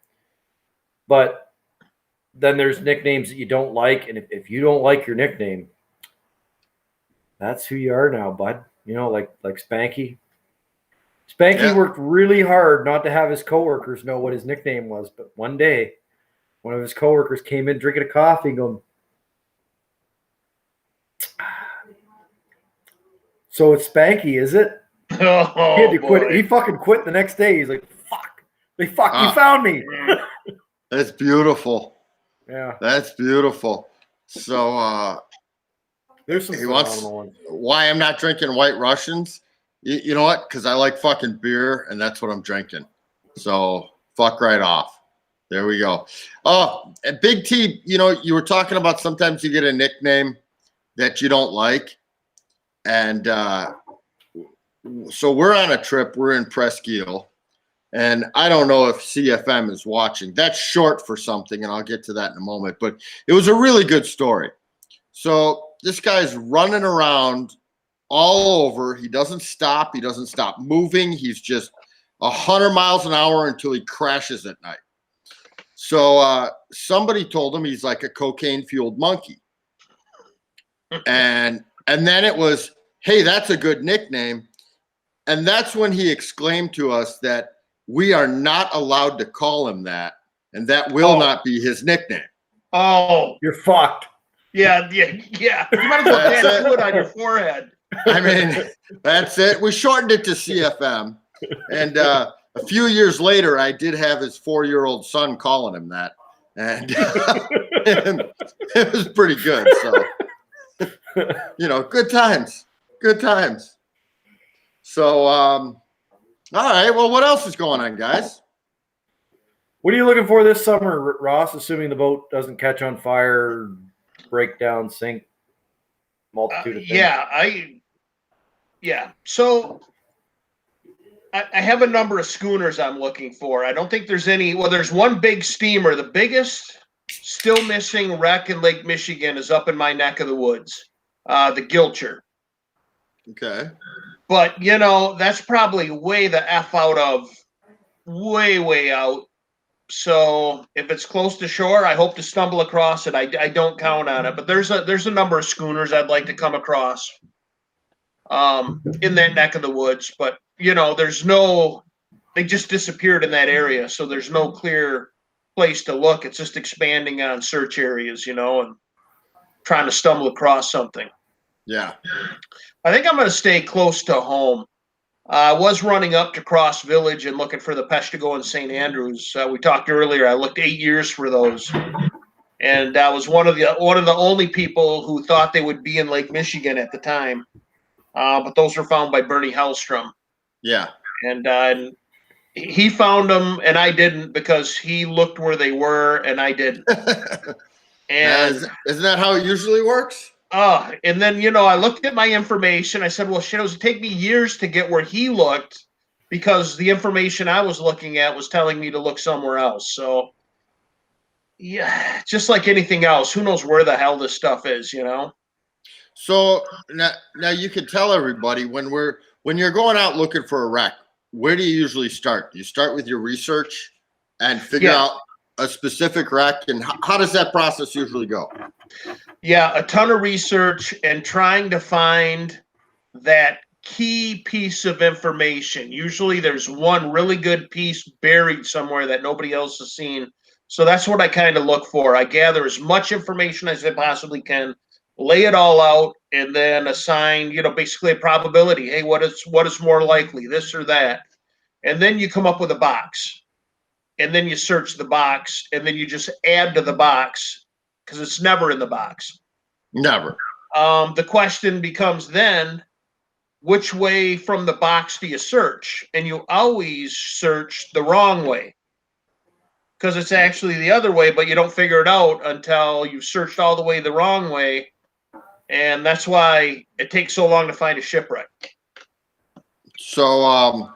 But then there's nicknames that you don't like, and if you don't like your nickname, that's who you are now, bud. You know, like Spanky. Spanky worked really hard not to have his coworkers know what his nickname was, but one day, one of his coworkers came in drinking a coffee, going, "So it's Spanky, is it?" Oh, he had to quit. He fucking quit the next day. He's like, "Fuck! You found me." That's beautiful. Yeah, that's beautiful. So there's some phenomenal ones. Why I'm not drinking White Russians? You know what? Because I like fucking beer, and that's what I'm drinking. So fuck right off. There we go. Oh, Big T, you were talking about sometimes you get a nickname that you don't like. And so we're on a trip. We're in Presqu'île. And I don't know if CFM is watching. That's short for something, and I'll get to that in a moment. But it was a really good story. So this guy's running around all over. He doesn't stop. He doesn't stop moving. He's just 100 miles an hour until he crashes at night. So somebody told him he's like a cocaine-fueled monkey. And then it was, hey, that's a good nickname. And that's when he exclaimed to us that we are not allowed to call him that, and that will not be his nickname. Oh, you're fucked. Yeah. You might as well tattoo it on your forehead. I mean, that's it. We shortened it to CFM. And a few years later, I did have his 4-year-old son calling him that. And it was pretty good. So, good times. Good times. So, all right. Well, what else is going on, guys? What are you looking for this summer, Ross, assuming the boat doesn't catch on fire, break down, sink, multitude of things? So I have a number of schooners I'm looking for. I don't think there's any. Well, there's one big steamer. The biggest still missing wreck in Lake Michigan is up in my neck of the woods, the Gilcher. Okay. But, that's probably way the F out of way out. So if it's close to shore, I hope to stumble across it. I don't count on it. But there's a number of schooners I'd like to come across in that neck of the woods. But, they just disappeared in that area. So there's no clear place to look. It's just expanding on search areas, and trying to stumble across something. Yeah. I think I'm going to stay close to home. I was running up to Cross Village and looking for the Peshtigo and St. Andrews. We talked earlier. I looked 8 years for those, and I was one of the only people who thought they would be in Lake Michigan at the time. But those were found by Bernie Hellstrom. Yeah, and he found them, and I didn't because he looked where they were, and I didn't. And isn't that how it usually works? And then, I looked at my information. I said, well, shit, it was take me years to get where he looked because the information I was looking at was telling me to look somewhere else. So, yeah, just like anything else, who knows where the hell this stuff is, So now you can tell everybody when you're going out looking for a wreck, where do you usually start? You start with your research and figure out a specific wreck, and how does that process usually go? Yeah, a ton of research and trying to find that key piece of information. Usually there's one really good piece buried somewhere that nobody else has seen. So that's what I kind of look for. I gather as much information as I possibly can, lay it all out, and then assign, basically a probability. Hey, what is more likely, this or that? And then you come up with a box. And then you search the box, and then you just add to the box because it's never in the box. Never. The question becomes then, which way from the box do you search? And you always search the wrong way because it's actually the other way, but you don't figure it out until you've searched all the way the wrong way. And that's why it takes so long to find a shipwreck. So,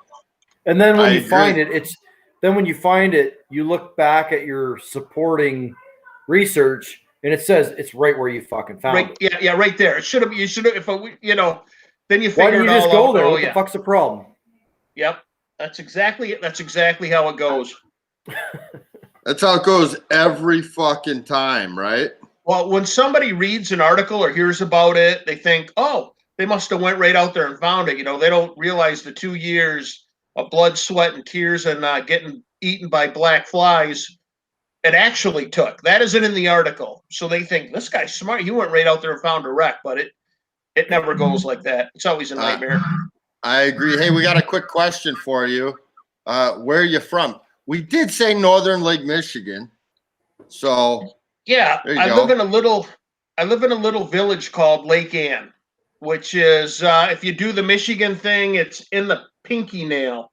and then when you find it, then when you find it, you look back at your supporting research, and it says it's right where you fucking found it. Yeah, right there. It should have. You should have. Then you figure Why don't you just go there? What the fuck's the problem? Yep, that's exactly how it goes. That's how it goes every fucking time, right? Well, when somebody reads an article or hears about it, they think, oh, they must have went right out there and found it. They don't realize the 2 years of blood, sweat, and tears and getting eaten by black flies it actually took. That isn't in the article. So they think, this guy's smart. He went right out there and found a wreck, but it never goes like that. It's always a nightmare. I agree. Hey, we got a quick question for you. Where are you from? We did say Northern Lake Michigan. So yeah, I live in a little village called Lake Ann. which is if you do the Michigan thing, it's in the pinky nail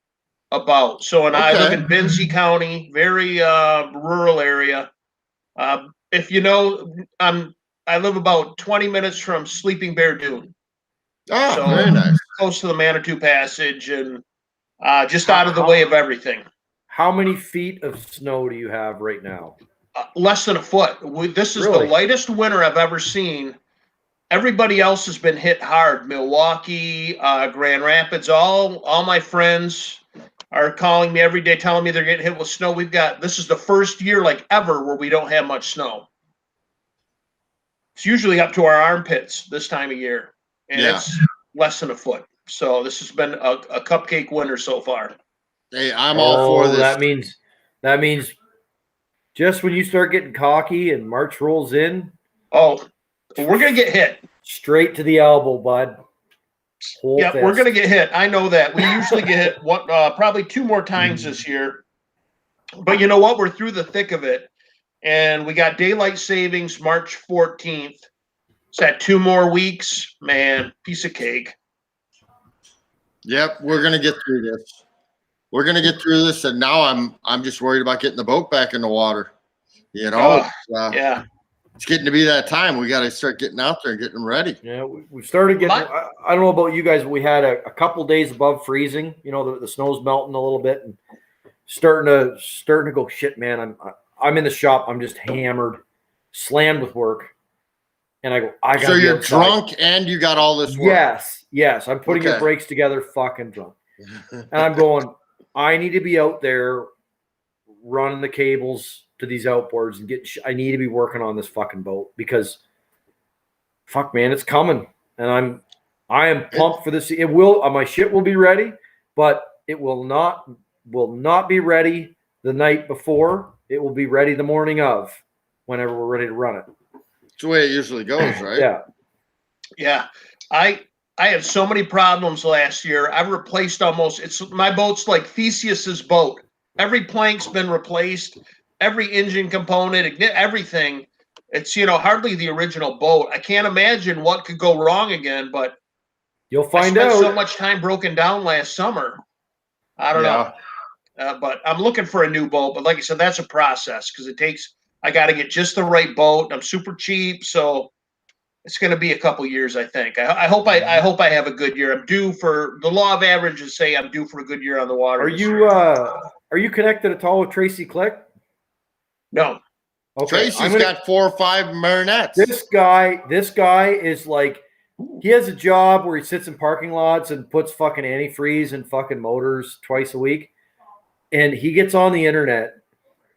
about. So, and I live in Benzie County, very rural area. If you know, I live about 20 minutes from Sleeping Bear Dune. Oh, so very nice. Close to the Manitou Passage and just out of the way of everything. How many feet of snow do you have right now? Less than a foot. This is the lightest winter I've ever seen. Everybody else has been hit hard. Milwaukee, Grand Rapids, all my friends are calling me every day telling me they're getting hit with snow. This is the first year like ever where we don't have much snow. It's usually up to our armpits this time of year, and it's less than a foot. So this has been a cupcake winter so far. Hey, I'm all for this. That means just when you start getting cocky and March rolls in, we're gonna get hit straight to the elbow, bud. We're gonna get hit. I know that. We usually get hit probably 2 more times this year. But you know what? We're through the thick of it. And we got daylight savings March 14th. It's that 2 more weeks. Man, piece of cake. Yep, we're gonna get through this. We're gonna get through this, and now I'm just worried about getting the boat back in the water. You know, it's getting to be that time. We got to start getting out there and getting ready. Yeah, we started getting. I don't know about you guys, but we had a couple days above freezing. You know, the snow's melting a little bit and starting to go. Shit, man, I'm in the shop. I'm just hammered, slammed with work, and I go. I got. So you're drunk and you got all this work. Yes. I'm putting your brakes together, fucking drunk, and I'm going. I need to be out there running the cables to these outboards and I need to be working on this fucking boat because fuck, man, it's coming. And I am pumped for this. It will, my shit will be ready, but it will not be ready the night before. It will be ready the morning of whenever we're ready to run it. It's the way it usually goes, right? Yeah. I had so many problems last year. I've replaced my boat's like Theseus's boat. Every plank's been replaced, every engine component, everything. It's, hardly the original boat. I can't imagine what could go wrong again, but you'll find out. So much time broken down last summer. I don't know. But I'm looking for a new boat. But like I said, that's a process because I got to get just the right boat. I'm super cheap. So it's going to be a couple years, I think. I hope I have a good year. I'm due for the law of averages say I'm due for a good year on the water. Are you connected at all with Tracy Click? No. Okay. Tracy's got 4 or 5 Marinettes. This guy is like, he has a job where he sits in parking lots and puts fucking antifreeze and fucking motors twice a week. And he gets on the internet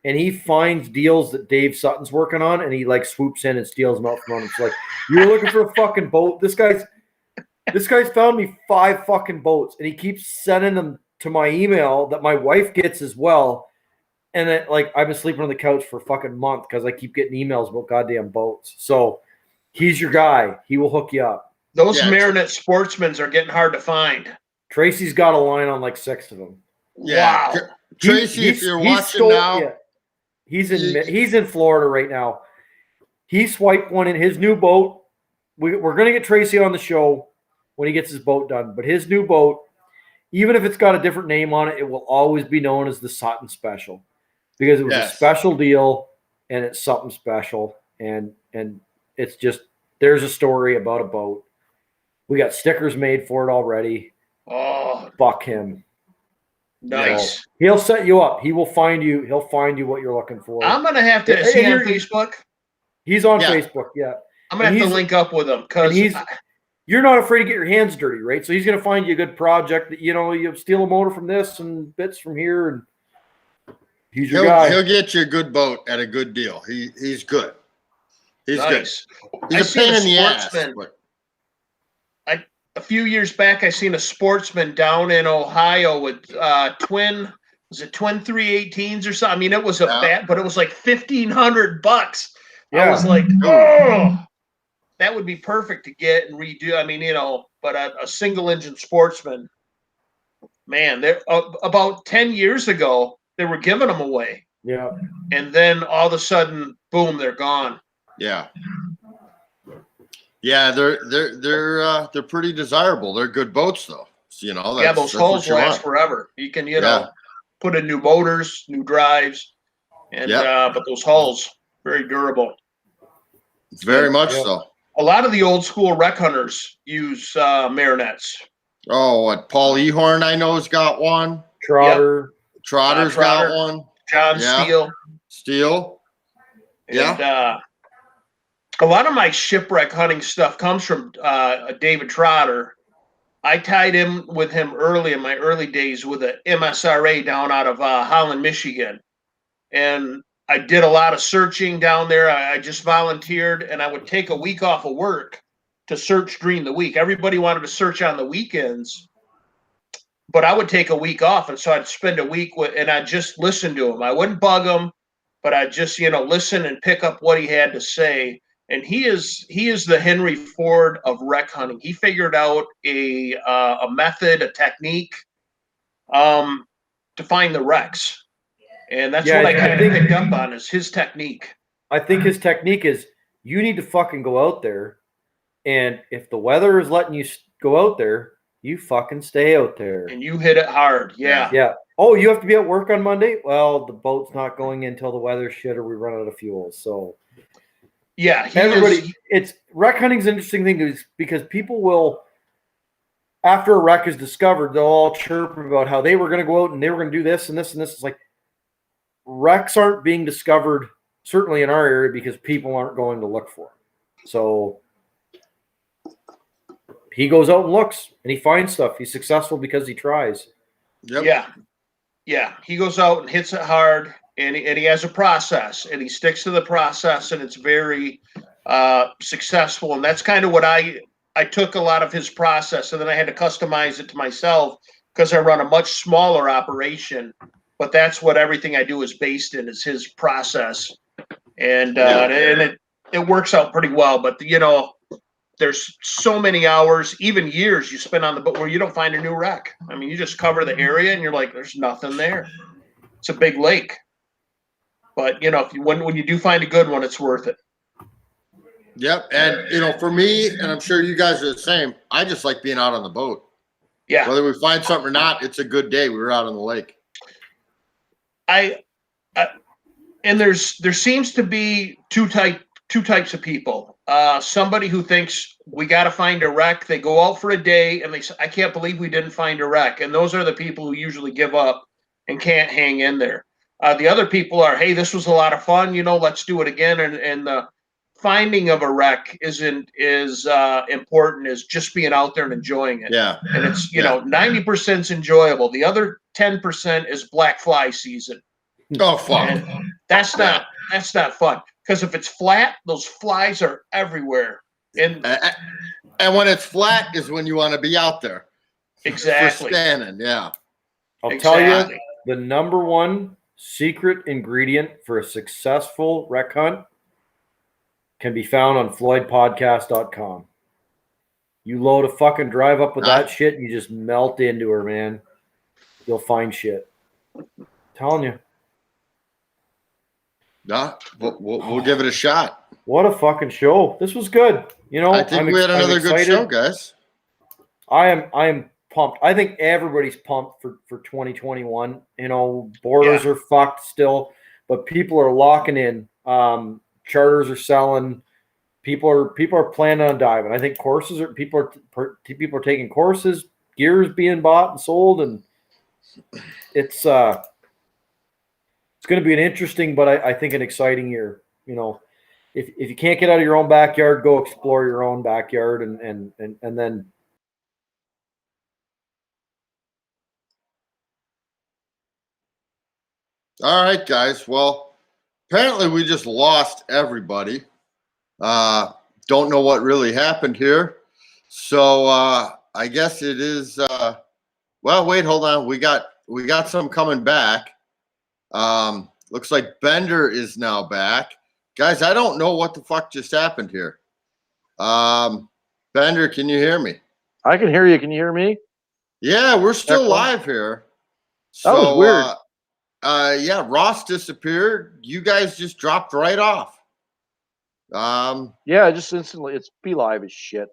and he finds deals that Dave Sutton's working on, and he like swoops in and steals them out from him. It's like, you're looking for a fucking boat. This guy's found me 5 fucking boats, and he keeps sending them to my email that my wife gets as well. And then, like, I've been sleeping on the couch for a fucking month because I keep getting emails about goddamn boats. So he's your guy. He will hook you up. Those Marinette Sportsmens are getting hard to find. Tracy's got a line on like 6 of them. Yeah. Wow. Tracy, if you're watching now. Yeah. He's in Florida right now. He swiped one in his new boat. We're going to get Tracy on the show when he gets his boat done. But his new boat, even if it's got a different name on it, it will always be known as the Sutton Special because it was a special deal and it's something special. And it's just, there's a story about a boat. We got stickers made for it already. Oh, fuck him. Nice. So he'll set you up. He will find you. He'll find you what you're looking for. I'm gonna have to. Is he on Facebook? He's on Facebook. Yeah. I'm gonna have to link up with him because you're not afraid to get your hands dirty, right? So he's gonna find you a good project that you steal a motor from this and bits from here, and he's your guy. He'll get you a good boat at a good deal. He's good. He's nice. Good. He's a pain in the ass. A few years back, I seen a sportsman down in Ohio with twin 318s or something. I mean, it was but it was like $1,500. Yeah. I was like, oh, that would be perfect to get and redo. I mean, but a single engine sportsman, man, they're about 10 years ago, they were giving them away. Yeah. And then all of a sudden, boom, they're gone. Yeah. Yeah, they're pretty desirable. They're good boats though. So, Yeah, those hulls last forever. You can, put in new motors, new drives, and but those hulls very durable. Very much so. A lot of the old school wreck hunters use Marinets. Oh, what Paul Ehorn I know has got one. Trotter. Yep. Trotter's got one. John Steele. Steele. And, a lot of my shipwreck hunting stuff comes from David Trotter. I tied in with him early in my early days with a MSRA down out of Holland, Michigan. And I did a lot of searching down there. I just volunteered, and I would take a week off of work to search during the week. Everybody wanted to search on the weekends, but I would take a week off, and so I'd spend a week and I'd just listen to him. I wouldn't bug him, but I'd just listen and pick up what he had to say. And he is the Henry Ford of wreck hunting. He figured out a method, a technique, to find the wrecks. And that's what I kind of picked up on is his technique. I think his technique is you need to fucking go out there. And if the weather is letting you go out there, you fucking stay out there. And you hit it hard. Yeah. Yeah. Oh, you have to be at work on Monday? Well, the boat's not going in until the weather's shit or we run out of fuel. So, yeah. It's wreck hunting's an interesting thing because people will, after a wreck is discovered, they'll all chirp about how they were going to go out and they were going to do this and this and this. It's like, wrecks aren't being discovered, certainly in our area, because people aren't going to look for them. So he goes out and looks, and he finds stuff. He's successful because he tries. Yep. Yeah. He goes out and hits it hard, and he has a process, and he sticks to the process, and it's very successful. And that's kind of what I took a lot of his process, and then I had to customize it to myself because I run a much smaller operation. But that's what everything I do is based in, is his process. And it works out pretty well. But, there's so many hours, even years you spend on the boat where you don't find a new wreck. I mean, you just cover the area and you're like, there's nothing there. It's a big lake. But, when you do find a good one, it's worth it. Yep. And, for me, and I'm sure you guys are the same, I just like being out on the boat. Yeah. Whether we find something or not, it's a good day. We were out on the lake. And there seems to be two types of people. Somebody who thinks we got to find a wreck. They go out for a day and they say, I can't believe we didn't find a wreck. And those are the people who usually give up and can't hang in there. The other people are, hey, this was a lot of fun. Let's do it again. And the finding of a wreck isn't as important as just being out there and enjoying it. Yeah. And it's, 90% is enjoyable. The other 10% is black fly season. Oh, fuck. And that's not fun. Because if it's flat, those flies are everywhere. And when it's flat is when you want to be out there. Exactly. For standing, yeah. I'll tell you, the number one secret ingredient for a successful wreck hunt can be found on floydpodcast.com. You load a fucking drive up with that shit and you just melt into her, man. You'll find shit. I'm telling you. Yeah, we'll give it a shot. What a fucking show. This was good. I think we had another good show, guys. I am pumped. I think everybody's pumped for 2021. Borders are fucked still, but people are locking in. Charters are selling. People are planning on diving. I think people are taking courses. Gear is being bought and sold, and it's going to be an interesting, but I think an exciting year. If you can't get out of your own backyard, go explore your own backyard, and then. All right, guys. Well, apparently we just lost everybody. Don't know what really happened here. So I guess it is. Well, wait, hold on. We got some coming back. Looks like Bender is now back. Guys, I don't know what the fuck just happened here. Bender, can you hear me? I can hear you. Can you hear me? Yeah, we're still live here. That was weird. Yeah, Ross disappeared. You guys just dropped right off. Yeah, just instantly. It's Be Live as shit.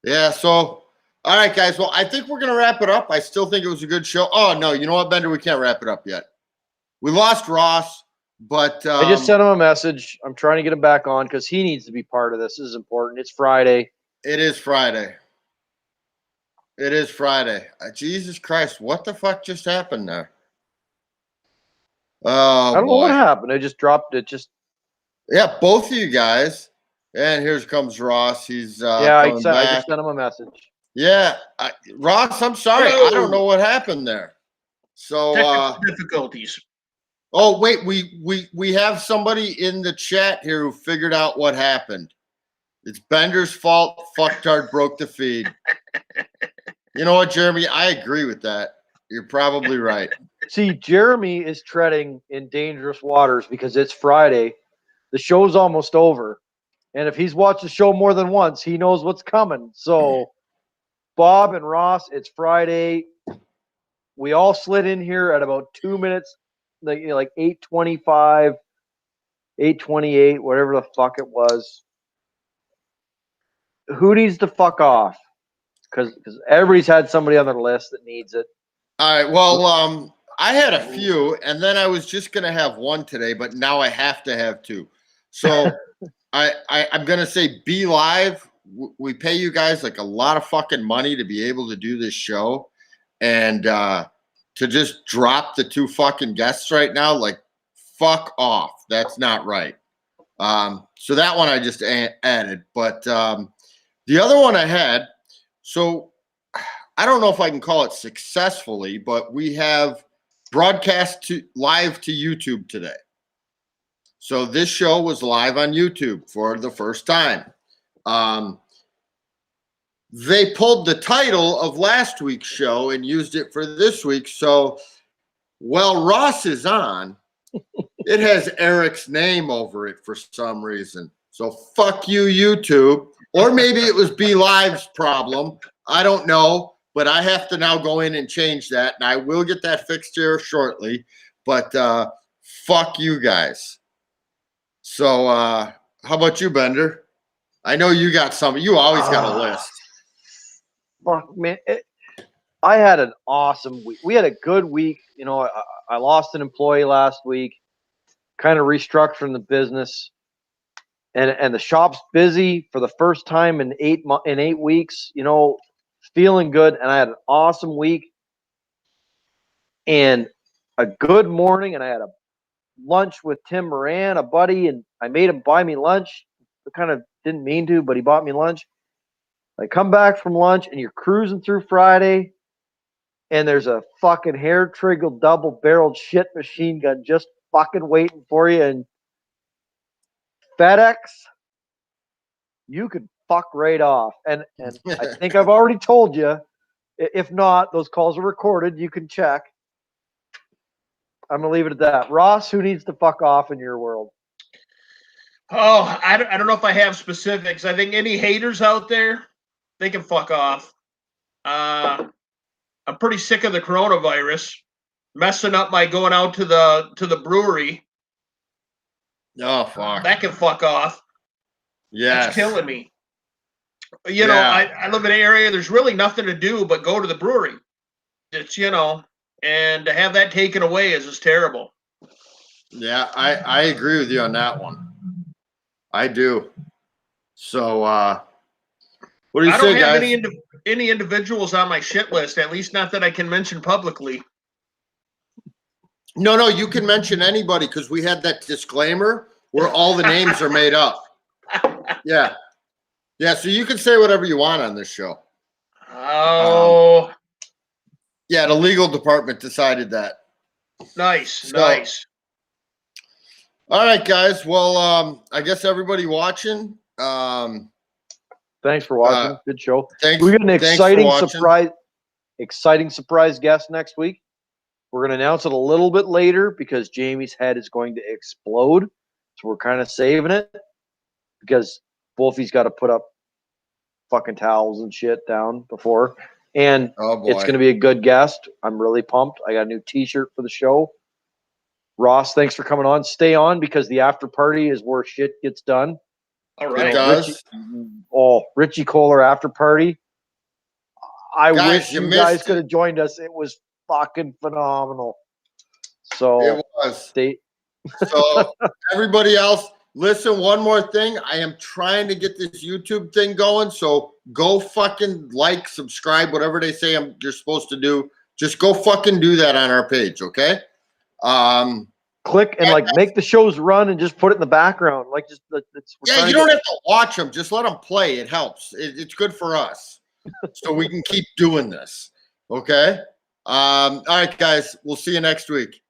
Yeah. So, all right, guys. Well, I think we're gonna wrap it up. I still think it was a good show. Oh no, you know what, Bender? We can't wrap it up yet. We lost Ross, but I just sent him a message. I'm trying to get him back on because he needs to be part of this. This is important. It's Friday. it is Friday. It is Friday. Jesus Christ, what the fuck just happened there? Oh, I don't know what boy. happened. I just dropped it. Yeah, both of you guys. And here comes Ross. He's Yeah, I coming back. just sent him a message. Yeah, Ross, I'm sorry. I don't know what happened there. So, Technical difficulties. oh wait, we have somebody in the chat here who figured out what happened. It's Bender's fault. Fucktard broke the feed. You know what, Jeremy? I agree with that. You're probably right. See, Jeremy is treading in dangerous waters because it's Friday. The show's almost over. And if he's watched the show more than once, he knows what's coming. So, Bob and Ross, it's Friday. We all slid in here at about 2 minutes, like 8:25, 8:28, whatever the fuck it was. Who needs to fuck off? Because everybody's had somebody on their list that needs it. All right. Well, I had a few, and then I was just gonna have one today, but now I have to have two. So I'm gonna say Be Live. We pay you guys like a lot of fucking money to be able to do this show, and to just drop the two fucking guests right now, like fuck off. That's not right. So that one I just added, but the other one I had. So I don't know if I can call it successfully, but we have broadcast live to YouTube today. So this show was live on YouTube for the first time. They pulled the title of last week's show and used it for this week. So while Ross is on, it has Eric's name over it for some reason. So fuck you, YouTube. Or maybe it was Be Live's problem. I don't know. But I have to now go in and change that. And I will get that fixed here shortly. But fuck you guys. So how about you, Bender? I know you got some. You always got a list. Fuck, man. I had an awesome week. We had a good week. You know, I lost an employee last week, kind of restructuring the business. And the shop's busy for the first time in 8 weeks, you know, feeling good. And I had an awesome week and a good morning. And I had a lunch with Tim Moran, a buddy, and I made him buy me lunch. I kind of didn't mean to, but he bought me lunch. I come back from lunch and you're cruising through Friday and there's a fucking hair-trigger double-barreled shit machine gun just fucking waiting for you. And FedEx, you could fuck right off. And I think I've already told you. If not, those calls are recorded. You can check. I'm going to leave it at that. Ross, who needs to fuck off in your world? Oh, I don't know if I have specifics. I think any haters out there, they can fuck off. I'm pretty sick of the coronavirus messing up my going out to the brewery. Oh, fuck. That can fuck off. Yes. That's killing me. You know, I live in an area, there's really nothing to do but go to the brewery. It's, you know, and to have that taken away is just terrible. Yeah, I agree with you on that one. I do. So, what do you say, guys? I don't have any individuals on my shit list, at least not that I can mention publicly. No, you can mention anybody because we had that disclaimer where all the names are made up. Yeah. Yeah, so you can say whatever you want on this show. Oh. Yeah, the legal department decided that. Nice. All right, guys. Well, I guess everybody watching. Thanks for watching. Good show. Thanks. We got an exciting surprise guest next week. We're going to announce it a little bit later because Jamie's head is going to explode. So we're kind of saving it because Wolfie's got to put up fucking towels and shit down before. And it's going to be a good guest. I'm really pumped. I got a new t-shirt for the show. Ross, thanks for coming on. Stay on because the after party is where shit gets done. All It right. does. Richie Kohler after party. I Guys, wish you you missed guys it. could have joined us. It was fucking phenomenal. So It was. they So everybody else, listen, one more thing. I am trying to get this YouTube thing going. So go fucking like, subscribe, whatever they say you're supposed to do. Just go fucking do that on our page, okay? click and like make the shows run and just put it in the background. Like just Yeah, you don't have to watch them. Just let them play. It helps. It's good for us. So we can keep doing this. Okay? All right, guys. We'll see you next week.